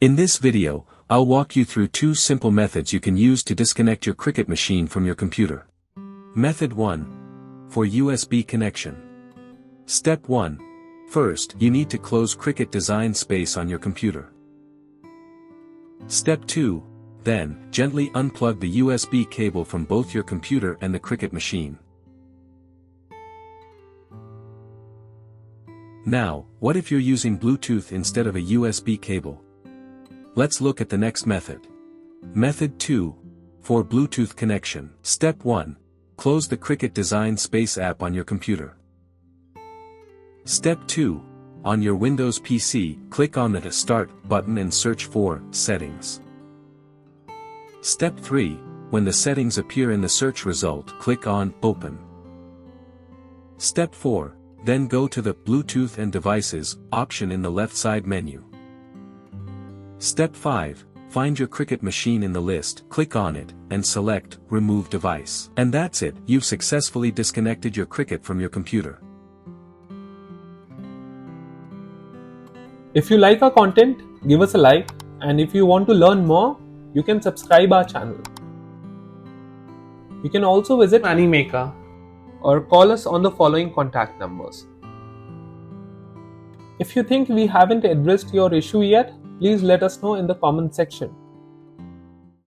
In this video, I'll walk you through 2 simple methods you can use to disconnect your Cricut machine from your computer. Method 1. For USB connection. Step 1. First, you need to close Cricut Design Space on your computer. Step 2. Then, gently unplug the USB cable from both your computer and the Cricut machine. Now, what if you're using Bluetooth instead of a USB cable? Let's look at the next method. Method 2. For Bluetooth connection. Step 1. Close the Cricut Design Space app on your computer. Step 2. On your Windows PC, click on the Start button and search for Settings. Step 3. When the settings appear in the search result, click on Open. Step 4. Then go to the Bluetooth and Devices option in the left side menu. Step 5. Find your Cricut machine in the list, click on it, and select Remove Device. And that's it, you've successfully disconnected your Cricut from your computer. If you like our content, give us a like, and if you want to learn more, you can subscribe our channel. You can also visit Manny Maker or call us on the following contact numbers. If you think we haven't addressed your issue yet, please let us know in the comment section.